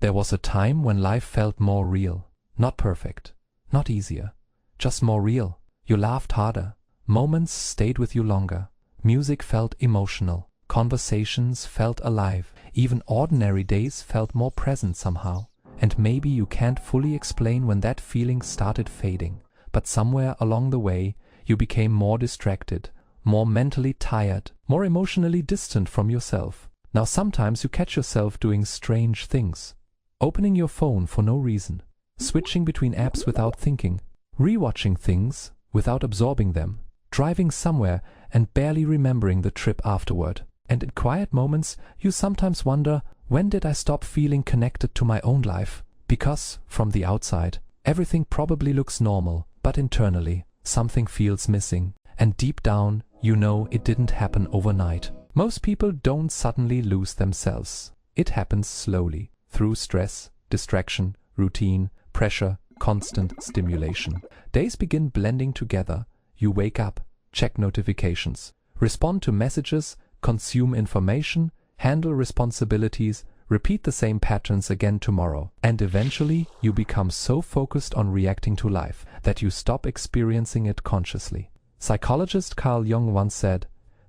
There was a time when life felt more real. Not perfect, not easier, just more real. You laughed harder. Moments stayed with you longer. Music felt emotional. Conversations felt alive. Even ordinary days felt more present somehow. And maybe you can't fully explain when that feeling started fading. But somewhere along the way, you became more distracted, more mentally tired, more emotionally distant from yourself. Now sometimes you catch yourself doing strange things. Opening your phone for no reason. Switching between apps without thinking. Rewatching things without absorbing them. Driving somewhere and barely remembering the trip afterward. And in quiet moments, you sometimes wonder, when did I stop feeling connected to my own life? Because, from the outside, everything probably looks normal, but internally, something feels missing. And deep down, you know it didn't happen overnight. Most people don't suddenly lose themselves. It happens slowly, through stress, distraction, routine, pressure, constant stimulation. Days begin blending together. You wake up, check notifications, respond to messages, consume information, handle responsibilities, repeat the same patterns again tomorrow. And eventually, you become so focused on reacting to life that you stop experiencing it consciously. Psychologist Carl Jung once said,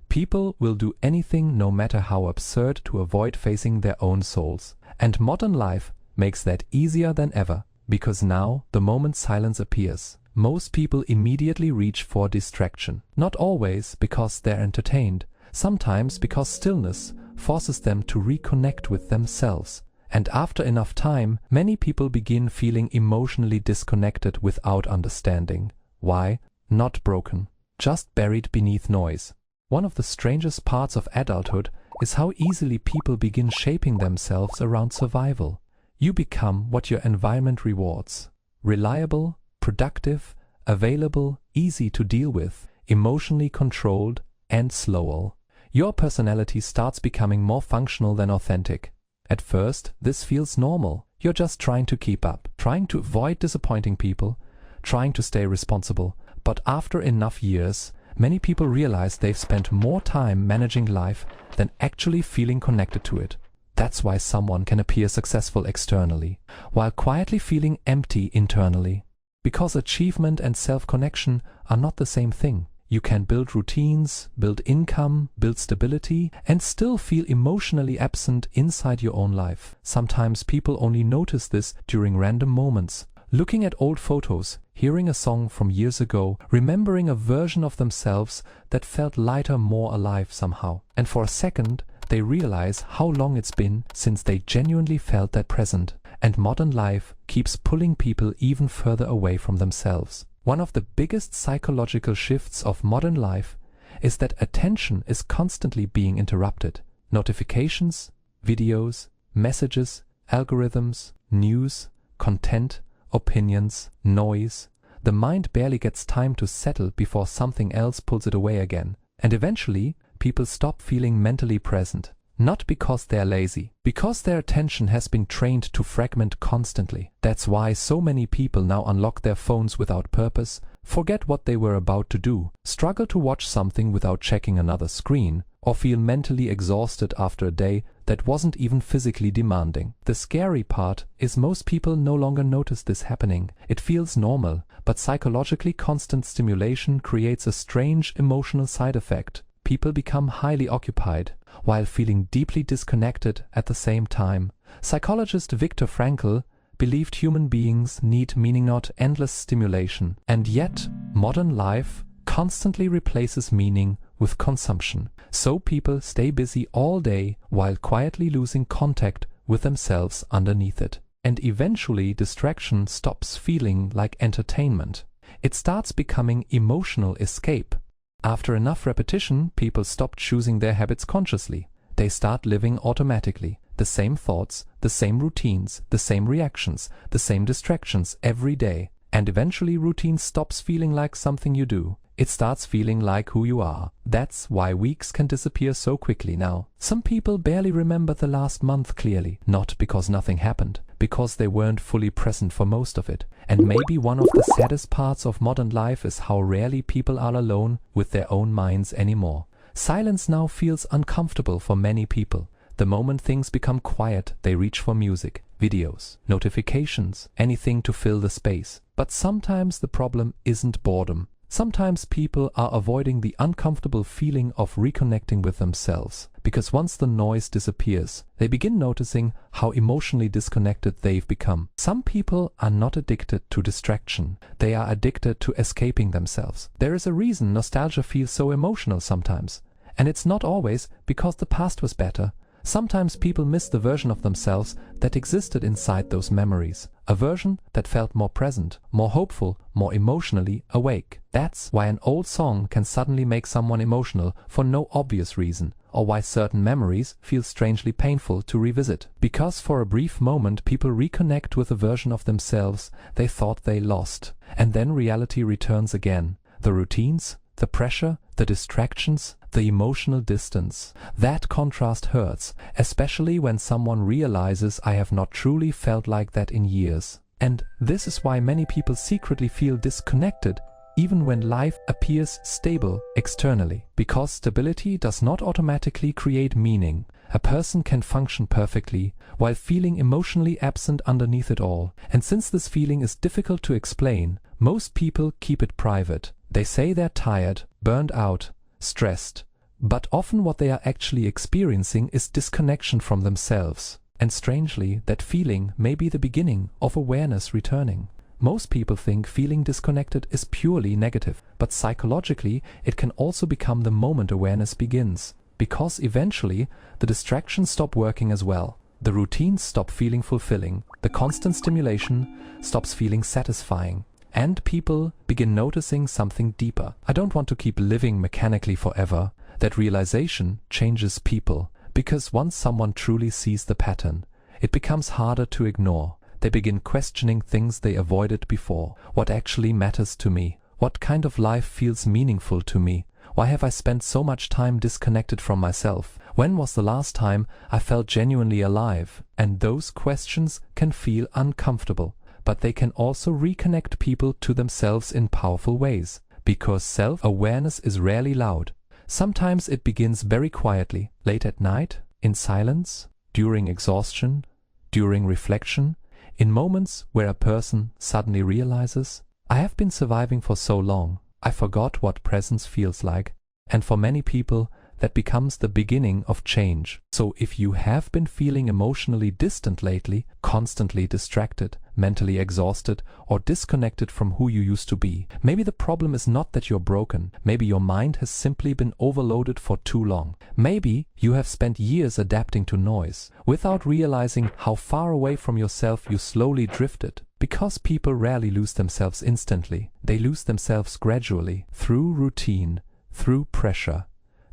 "People will do anything, no matter how absurd, to avoid facing their own souls." And modern life makes that easier than ever, because now, the moment silence appears, most people immediately reach for distraction. Not always because they're entertained, sometimes because stillness forces them to reconnect with themselves. And after enough time, many people begin feeling emotionally disconnected without understanding. Why? Not broken, just buried beneath noise. One of the strangest parts of adulthood is how easily people begin shaping themselves around survival. You become what your environment rewards. Reliable, productive, available, easy to deal with, emotionally controlled, and slow. Your personality starts becoming more functional than authentic. At first, this feels normal. You're just trying to keep up, trying to avoid disappointing people, trying to stay responsible. But after enough years, many people realize they've spent more time managing life than actually feeling connected to it. That's why someone can appear successful externally, while quietly feeling empty internally. Because achievement and self-connection are not the same thing. You can build routines, build income, build stability, and still feel emotionally absent inside your own life. Sometimes people only notice this during random moments. Looking at old photos, hearing a song from years ago, remembering a version of themselves that felt lighter, more alive somehow. And for a second, they realize how long it's been since they genuinely felt that present. And modern life keeps pulling people even further away from themselves. One of the biggest psychological shifts of modern life is that attention is constantly being interrupted. Notifications, videos, messages, algorithms, news, content, opinions, noise. The mind barely gets time to settle before something else pulls it away again. And eventually, people stop feeling mentally present. Not because they're lazy, because their attention has been trained to fragment constantly. That's why so many people now unlock their phones without purpose, forget what they were about to do, struggle to watch something without checking another screen, or feel mentally exhausted after a day that wasn't even physically demanding. The scary part is most people no longer notice this happening. It feels normal, but psychologically constant stimulation creates a strange emotional side effect. People become highly occupied while feeling deeply disconnected at the same time. Psychologist Viktor Frankl believed human beings need meaning, not endless stimulation. And yet, modern life constantly replaces meaning with consumption. So people stay busy all day while quietly losing contact with themselves underneath it. And eventually, distraction stops feeling like entertainment. It starts becoming emotional escape. After enough repetition, people stop choosing their habits consciously. They start living automatically. The same thoughts, the same routines, the same reactions, the same distractions every day. And eventually routine stops feeling like something you do. It starts feeling like who you are. That's why weeks can disappear so quickly now. Some people barely remember the last month clearly, not because nothing happened, because they weren't fully present for most of it. And maybe one of the saddest parts of modern life is how rarely people are alone with their own minds anymore. Silence now feels uncomfortable for many people. The moment things become quiet, they reach for music, videos, notifications, anything to fill the space. But sometimes the problem isn't boredom. Sometimes people are avoiding the uncomfortable feeling of reconnecting with themselves, because once the noise disappears, they begin noticing how emotionally disconnected they've become. Some people are not addicted to distraction. They are addicted to escaping themselves. There is a reason nostalgia feels so emotional sometimes. And it's not always because the past was better. Sometimes people miss the version of themselves that existed inside those memories. A version that felt more present, more hopeful, more emotionally awake. That's why an old song can suddenly make someone emotional for no obvious reason, or why certain memories feel strangely painful to revisit. Because for a brief moment people reconnect with a version of themselves they thought they lost. And then reality returns again. The routines, the pressure, the distractions, the emotional distance. That contrast hurts, especially when someone realizes I have not truly felt like that in years. And this is why many people secretly feel disconnected, even when life appears stable externally. Because stability does not automatically create meaning. A person can function perfectly while feeling emotionally absent underneath it all. And since this feeling is difficult to explain, most people keep it private. They say they're tired, burned out, stressed, but often what they are actually experiencing is disconnection from themselves. And strangely, that feeling may be the beginning of awareness returning. Most people think feeling disconnected is purely negative, but psychologically it can also become the moment awareness begins. Because eventually the distractions stop working as well. The routines stop feeling fulfilling, the constant stimulation stops feeling satisfying. And people begin noticing something deeper. I don't want to keep living mechanically forever. That realization changes people, because once someone truly sees the pattern, it becomes harder to ignore. They begin questioning things they avoided before. What actually matters to me? What kind of life feels meaningful to me? Why have I spent so much time disconnected from myself? When was the last time I felt genuinely alive? And those questions can feel uncomfortable. But they can also reconnect people to themselves in powerful ways, because self-awareness is rarely loud. Sometimes it begins very quietly, late at night, in silence, during exhaustion, during reflection, in moments where a person suddenly realizes, I have been surviving for so long, I forgot what presence feels like. And for many people, that becomes the beginning of change. So if you have been feeling emotionally distant lately, constantly distracted, mentally exhausted, or disconnected from who you used to be, maybe the problem is not that you're broken. Maybe your mind has simply been overloaded for too long. Maybe you have spent years adapting to noise, without realizing how far away from yourself you slowly drifted. Because people rarely lose themselves instantly. They lose themselves gradually, through routine, through pressure,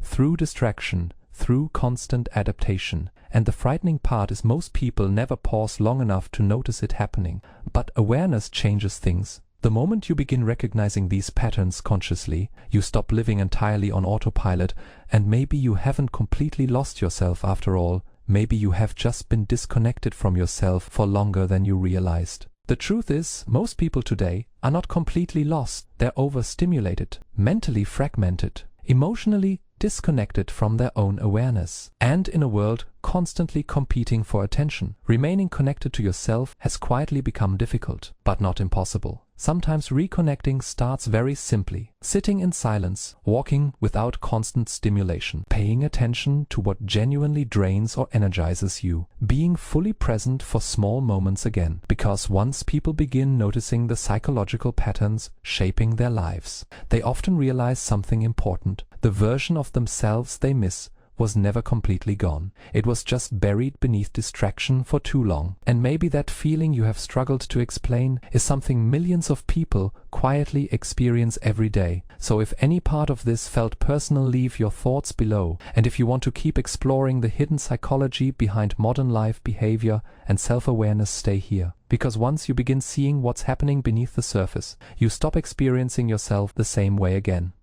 through distraction, through constant adaptation. And the frightening part is most people never pause long enough to notice it happening. But awareness changes things. The moment you begin recognizing these patterns consciously, you stop living entirely on autopilot, and maybe you haven't completely lost yourself after all. Maybe you have just been disconnected from yourself for longer than you realized. The truth is, most people today are not completely lost. They're overstimulated, mentally fragmented, emotionally disconnected from their own awareness, and in a world constantly competing for attention. Remaining connected to yourself has quietly become difficult, but not impossible. Sometimes reconnecting starts very simply. Sitting in silence, walking without constant stimulation, paying attention to what genuinely drains or energizes you, being fully present for small moments again. Because once people begin noticing the psychological patterns shaping their lives, they often realize something important. The version of themselves they miss was never completely gone. It was just buried beneath distraction for too long. And maybe that feeling you have struggled to explain is something millions of people quietly experience every day. So if any part of this felt personal, leave your thoughts below. And if you want to keep exploring the hidden psychology behind modern life behavior and self-awareness, stay here. Because once you begin seeing what's happening beneath the surface, you stop experiencing yourself the same way again.